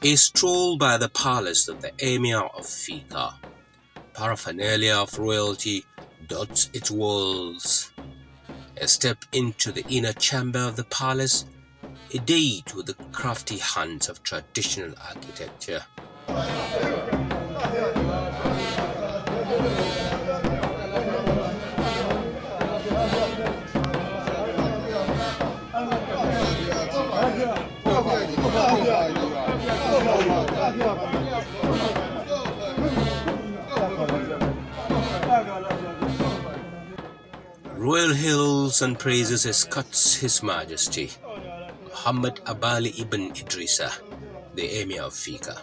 A stroll by the palace of the Emir of Fika, paraphernalia of royalty dots its walls. A step into the inner chamber of the palace, a date with the crafty hands of traditional architecture. Royal hails and praises escorts His Majesty Muhammad Abali ibn Idrisa, the Emir of Fika.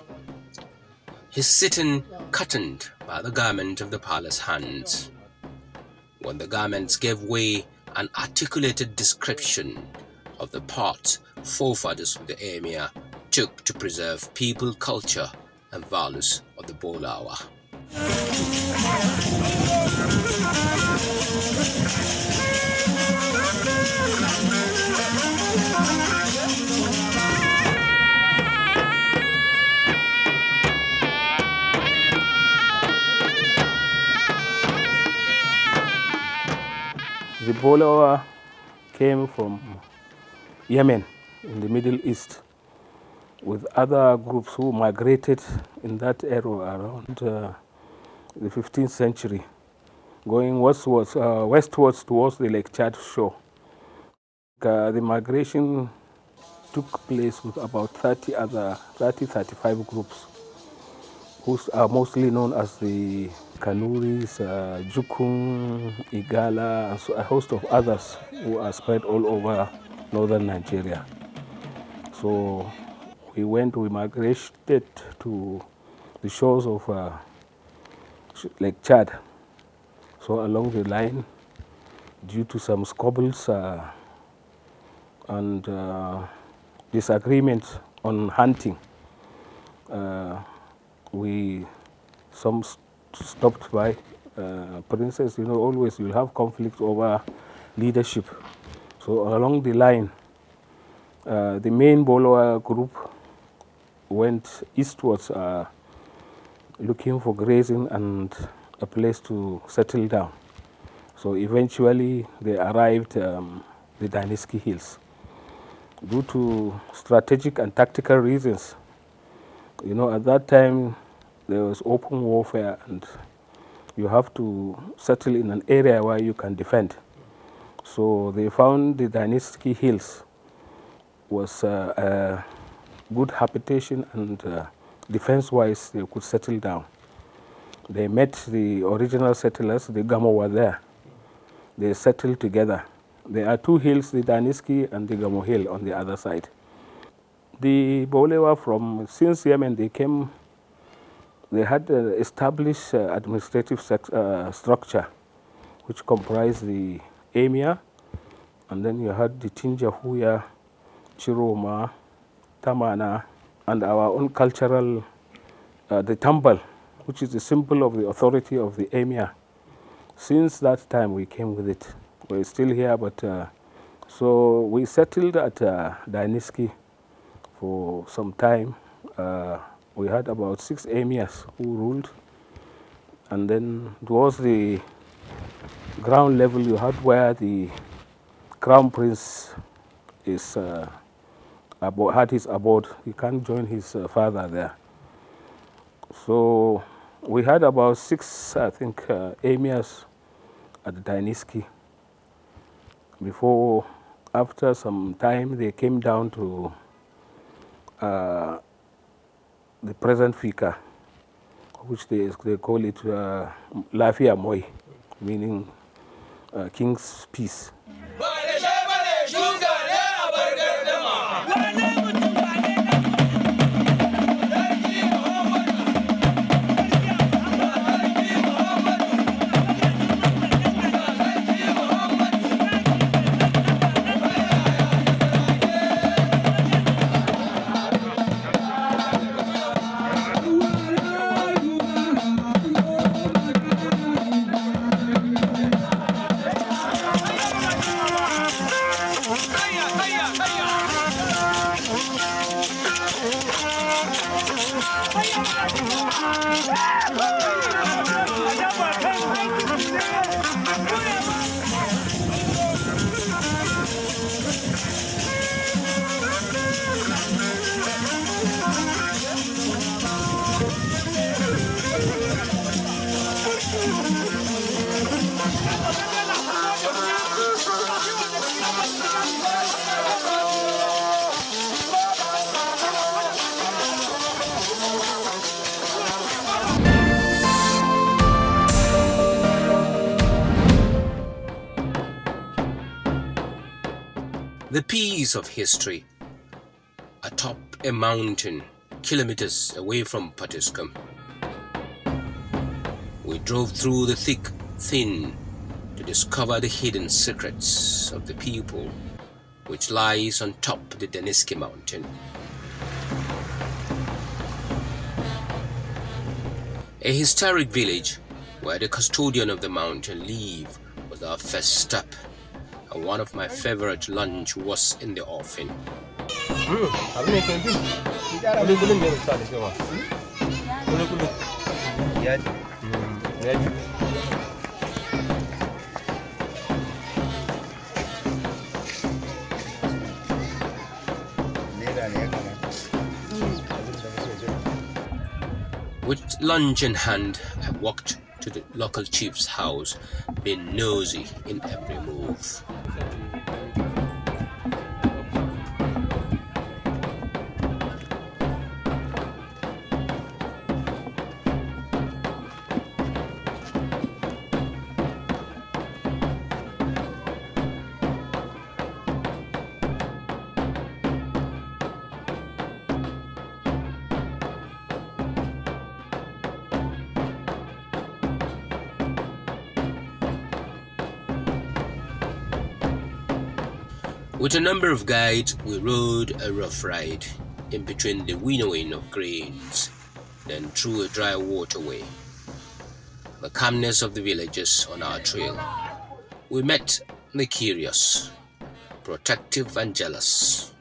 His sitting curtained by the garment of the palace hands. When the garments gave way, an articulated description of the path forefathers of the Emir took to preserve people, culture, and values of the Bolawa. The Bolawa came from Yemen in the Middle East with other groups who migrated in that area around the 15th century, going westwards towards the Lake Chad shore. The migration took place with about 35 groups, who are mostly known as the Kanuris, Jukun, Igala, and so a host of others who are spread all over northern Nigeria. So we migrated to the shores of Lake Chad. So along the line, due to some squabbles and disagreements on hunting, some stopped by. Princess, always you'll have conflict over leadership. So along the line, the main Bolawa group went eastwards, looking for grazing and a place to settle down. So eventually they arrived the Daniski Hills. Due to strategic and tactical reasons, at that time there was open warfare and you have to settle in an area where you can defend. So they found the Daniski Hills was a good habitation and defense-wise they could settle down. They met the original settlers, the Gamo were there. They settled together. There are two hills, the Daniski and the Gamo Hill on the other side. The Bolawa since Yemen they came, they had an established administrative structure which comprised the Emir, and then you had the Tinjahuya, Chiroma, Tamana, and our own cultural, the Tambal, which is the symbol of the authority of the Emir. Since that time we came with it. We're still here, but so we settled at Daniski for some time. We had about 6 emirs who ruled, and then towards the ground level you had where the crown prince is had his abode. He can't join his father there. So we had about 6, I think, emirs at Daniski. Before, after some time, they came down to the present Fika, which they call it Lafia Moi, meaning King's Peace. The piece of history atop a mountain kilometers away from Patiskum. We drove through the thick, thin to discover the hidden secrets of the people which lies on top of the Daniski mountain. A historic village where the custodian of the mountain lived was our first stop, and one of my favorite lunch was in the offing. With lunch in hand, I walked to the local chief's house, being nosy in every move. With a number of guides, we rode a rough ride in between the winnowing of grains, then through a dry waterway. The calmness of the villages on our trail. We met the curious, protective and jealous.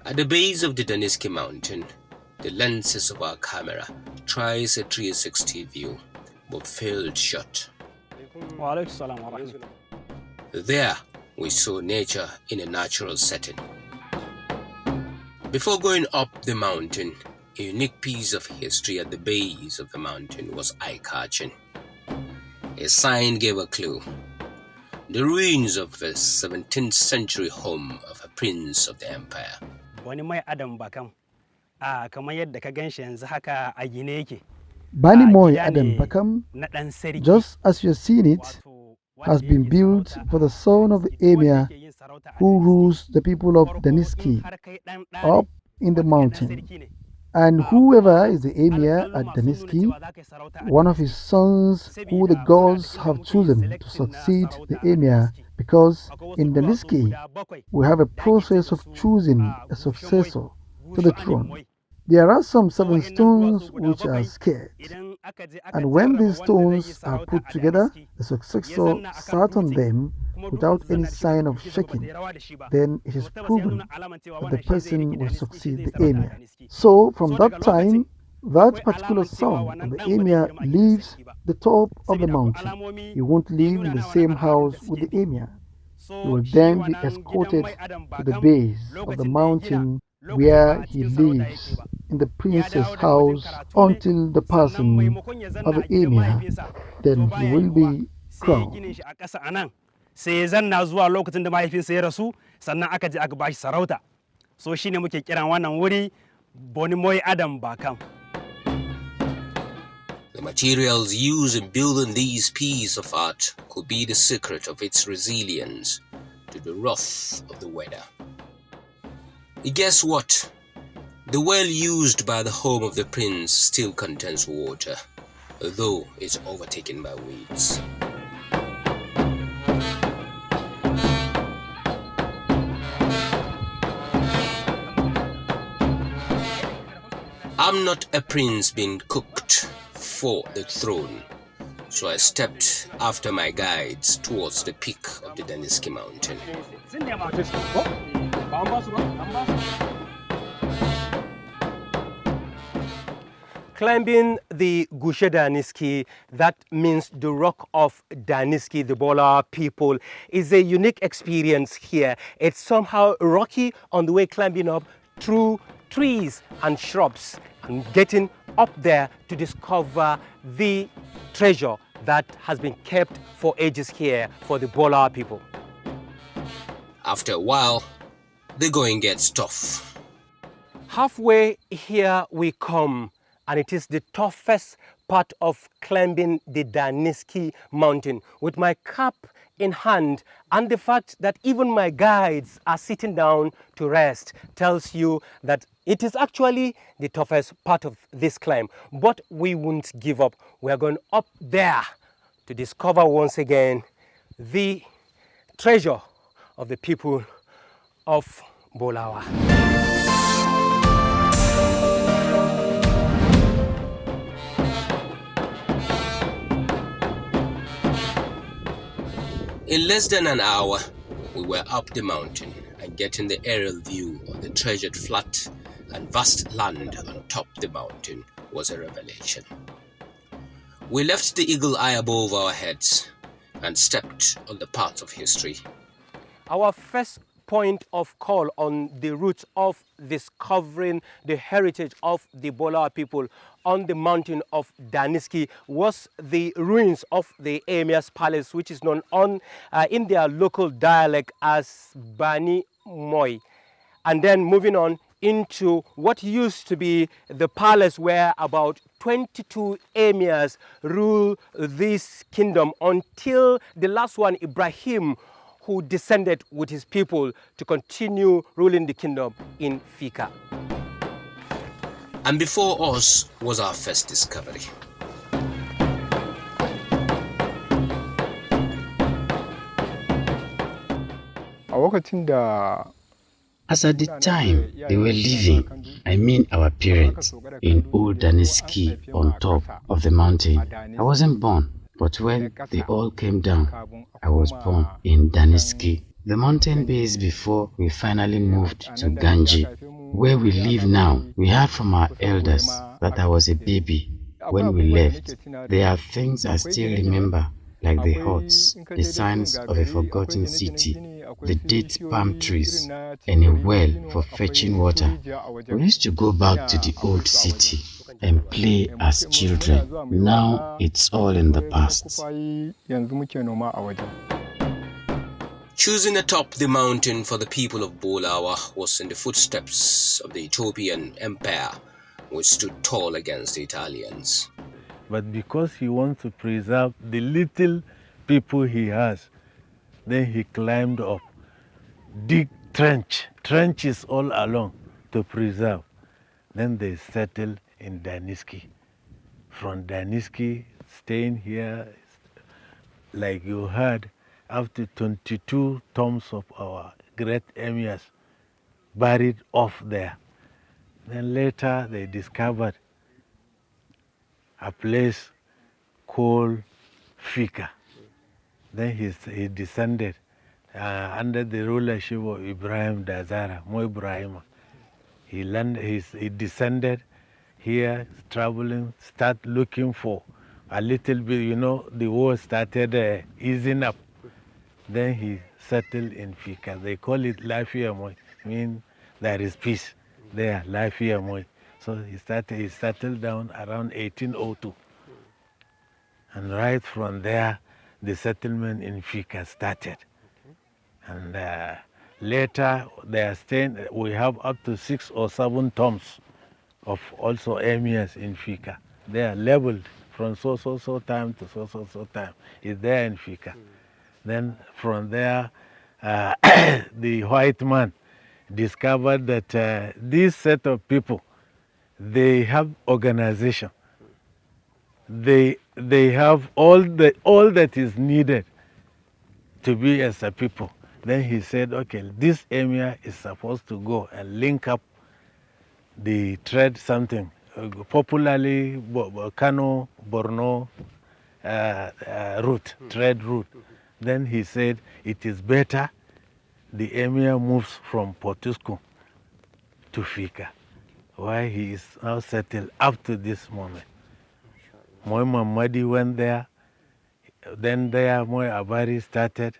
At the base of the Daniski mountain, the lenses of our camera tries a 360 view, but failed shut. There, we saw nature in a natural setting. Before going up the mountain, a unique piece of history at the base of the mountain was eye-catching. A sign gave a clue. The ruins of a 17th century home of a prince of the empire. Bani Moy Adam Bakam just as you've seen it, has been built for the son of the emir who rules the people of Daniski up in the mountain. And whoever is the emir at Daniski, one of his sons who the gods have chosen to succeed the emir, because in Daniski we have a process of choosing a successor to the throne. There are some 7 stones which are scared, and when these stones are put together, the successor sat on them without any sign of shaking. Then it is proven that the person will succeed the emir. So from that time, that particular son of the emir leaves the top of the mountain. He won't live in the same house with the emir. He will then be escorted to the base of the mountain where he lives in the prince's house until the passing of the emir. Then he will be crowned. Sai zanna zuwa lokacin da mahaifinsa ya rasu, sannan aka je aka bashi sarauta. So shine muke kiran wannan wuri Bani Moy Adam Bakam. The materials used in building these pieces of art could be the secret of its resilience to the wrath of the weather. Guess what? The well used by the home of the prince still contains water, though it's overtaken by weeds. I'm not a prince being cooked for the throne, so I stepped after my guides towards the peak of the Daniski mountain. Climbing the Gushe Daniski, that means the rock of Daniski, the Bolawa people, is a unique experience here. It's somehow rocky on the way climbing up through trees and shrubs and getting up there to discover the treasure that has been kept for ages here for the Bolawa people. After a while, the going gets tough. Halfway here we come, and it is the toughest part of climbing the Daniski mountain. With my cap in hand and the fact that even my guides are sitting down to rest tells you that it is actually the toughest part of this climb. But we won't give up. We are going up there to discover once again the treasure of the people of Bolawa. In less than an hour, we were up the mountain and getting the aerial view of the treasured flat and vast land on top the mountain was a revelation. We left the eagle eye above our heads and stepped on the path of history. Our first point of call on the route of discovering the heritage of the Bolawa people on the mountain of Daniski was the ruins of the Emir's palace, which is known in their local dialect as Bani Moi. And then moving on into what used to be the palace where about 22 emirs rule this kingdom until the last one, Ibrahim, who descended with his people to continue ruling the kingdom in Fika. And before us was our first discovery. As at the time they were living, I mean our parents, in old Daniski on top of the mountain, I wasn't born. But when they all came down, I was born in Daniski, the mountain base before we finally moved to Ganji. Where we live now, we heard from our elders that I was a baby when we left. There are things I still remember, like the huts, the signs of a forgotten city, the date palm trees, and a well for fetching water. We used to go back to the old city and play as children. Now it's all in the past. Choosing atop the mountain for the people of Bolawa was in the footsteps of the Ethiopian Empire, which stood tall against the Italians. But because he wants to preserve the little people he has, then he climbed up, dig trenches all along to preserve. Then they settled in Daniski. From Daniski, staying here, like you heard, after 22 tombs of our great emirs buried off there. Then later they discovered a place called Fika. Then he descended under the rulership of Ibrahim Dazara, Mo Ibrahim. He descended here, traveling, start looking for a little bit, you know, the war started easing up. Then he settled in Fika. They call it Lafia Moi, mean there is peace there, Lafia Moi. So he settled down around 1802. And right from there, the settlement in Fika started. And later, they are staying, we have up to 6 or 7 tombs of also emirs in Fika. They are labeled from so time to so time. It's there in Fika. Then from there, the white man discovered that this set of people, they have organization. They have all that is needed to be as a people. Then he said, okay, this emir is supposed to go and link up the trade something, popularly Kano, Borno route, trade route. Then he said it is better the emir moves from Portusco to Fika, why he is now settled up to this moment. Moi Mamadi went there, then there Moi Abari started,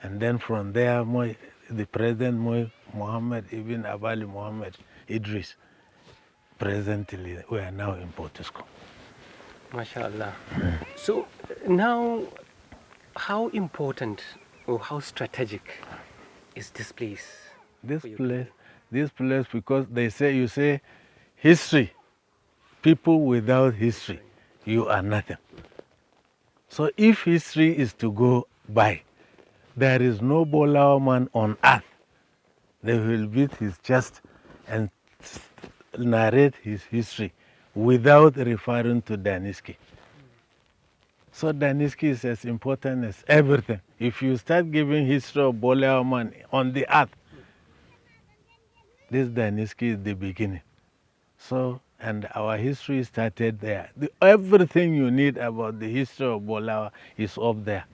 and then from there the president Moi Muhammad Ibn Abali Muhammad Idris. Presently we are now in Portusco. MashaAllah. So now, how important or how strategic is this place? This place, because you say history, people without history, you are nothing. So if history is to go by, there is no Bolawa man on earth that will beat his chest and narrate his history without referring to Daniski. So Daniski is as important as everything. If you start giving history of Bolawa man on the earth, this Daniski is the beginning. So, and our history started there. Everything you need about the history of Bolawa is up there.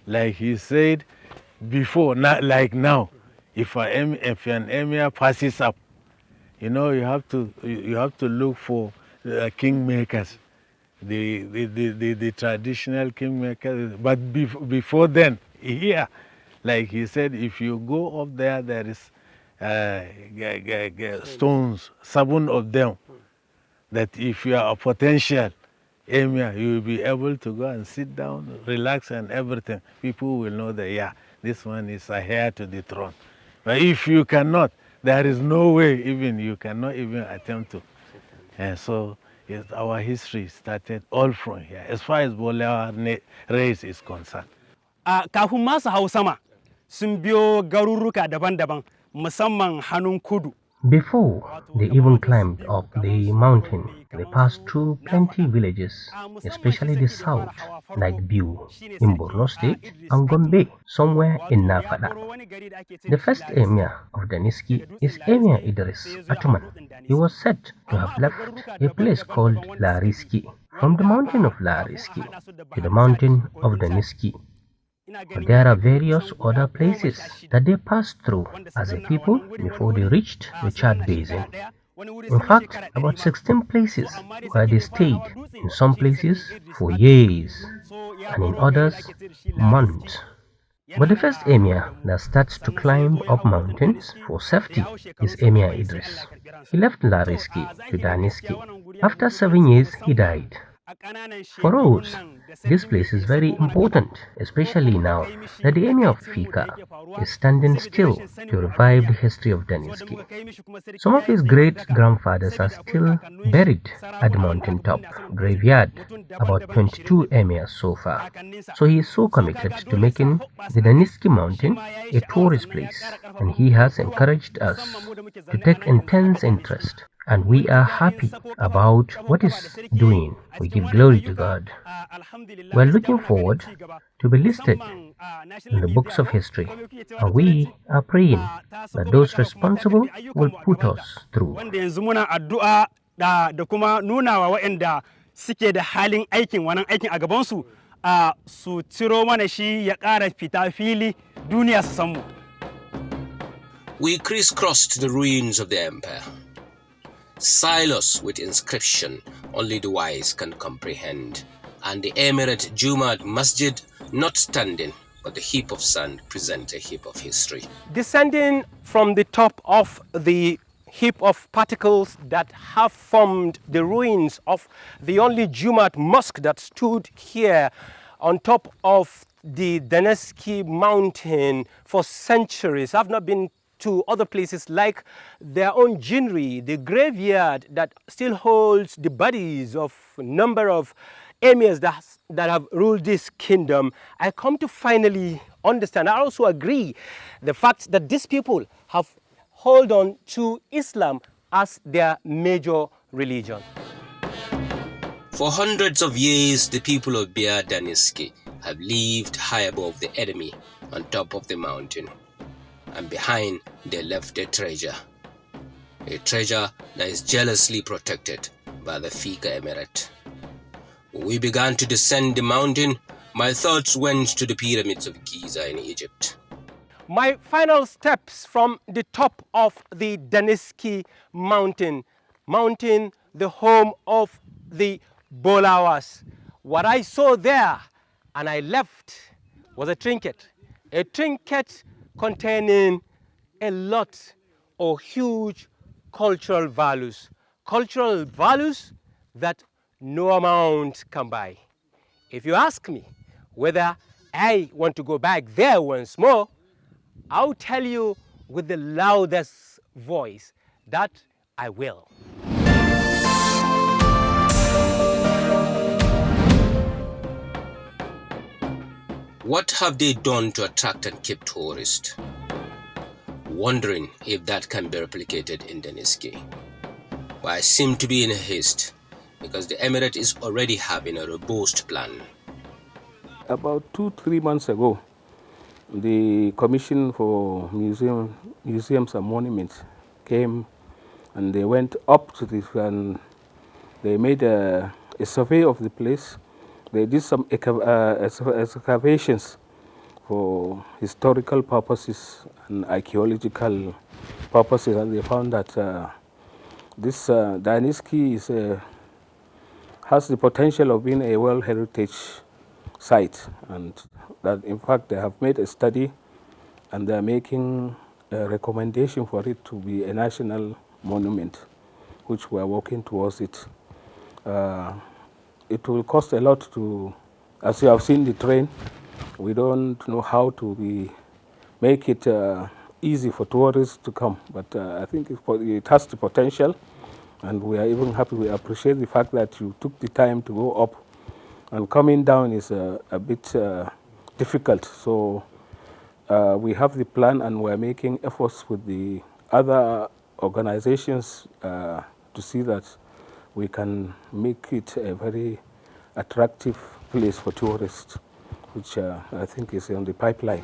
Like he said before, not like now. If an emir passes up, you know, you have to look for kingmakers, the traditional kingmakers. But before then, here, like he said, if you go up there, there is stones, 7 of them, that if you are a potential emir, you will be able to go and sit down, relax and everything. People will know that, yeah, this one is a heir to the throne. But if you cannot, there is no way even, you cannot even attempt to. And so yes, our history started all from here, as far as Bolawa race is concerned. Kafin masu hau sama sun biyo garuruka daban-daban musamman hannun kudu. Before they even climbed up the mountain, they passed through plenty villages, especially the south, like Biu in Borno State and Gombe, somewhere in Nafada. The first emir of Daniski is Emir Idris Atuman. He was said to have left a place called Lariski, from the mountain of Lariski to the mountain of Daniski. But there are various other places that they passed through as a people before they reached the Chad Basin. In fact, about 16 places where they stayed, in some places for years, and in others, months. But the first emir that starts to climb up mountains for safety is Emir Idris. He left Lariski to Daniski. After 7 years, he died. For us, this place is very important, especially now that the emir of Fika is standing still to revive the history of Daniski. Some of his great-grandfathers are still buried at the mountaintop graveyard, about 22 emirs so far. So he is so committed to making the Daniski mountain a tourist place, and he has encouraged us to take intense interest. And we are happy about what he's doing. We give glory to God. We are looking forward to be listed in the books of history, and we are praying that those responsible will put us through. Da kuma nuna wa waɗanda suke da halin aikin wannan aikin a gabansu su ciro mana shi ya ƙara fita fili duniya su san mu. We crisscrossed the ruins of the empire, silos with inscription only the wise can comprehend, and the emirate Jumaat Masjid not standing, but the heap of sand presents a heap of history. Descending from the top of the heap of particles that have formed the ruins of the only Jumaat mosque that stood here on top of the Daniski mountain for centuries. I've not been to other places like their own Jinri, the graveyard that still holds the bodies of a number of emirs that have ruled this kingdom. I come to finally understand, I also agree, the fact that these people have held on to Islam as their major religion. For hundreds of years, the people of Bir Daniski have lived high above the enemy on top of the mountain. And behind they left a treasure that is jealously protected by the Fika Emirate. When we began to descend the mountain, my thoughts went to the pyramids of Giza in Egypt. My final steps from the top of the Daniski mountain, the home of the Bolawas. What I saw there and I left was a trinket containing a lot of huge cultural values that no amount can buy. If you ask me whether I want to go back there once more, I'll tell you with the loudest voice that I will. What have they done to attract and keep tourists? Wondering if that can be replicated in Daniski. But I seem to be in a haste because the Emirate is already having a robust plan. About 2-3 months ago, the Commission for Museums and Monuments came and they went up to this and they made a survey of the place. They did some excavations for historical purposes and archaeological purposes, and they found that this Daniski has the potential of being a World Heritage Site, and that in fact they have made a study and they are making a recommendation for it to be a national monument, which we are working towards it. It will cost a lot to, as you have seen the train, we don't know how to make it easy for tourists to come, but I think it has the potential, and we are even happy. We appreciate the fact that you took the time to go up, and coming down is a bit difficult. So we have the plan, and we're making efforts with the other organizations to see that we can make it a very attractive place for tourists, which I think is on the pipeline.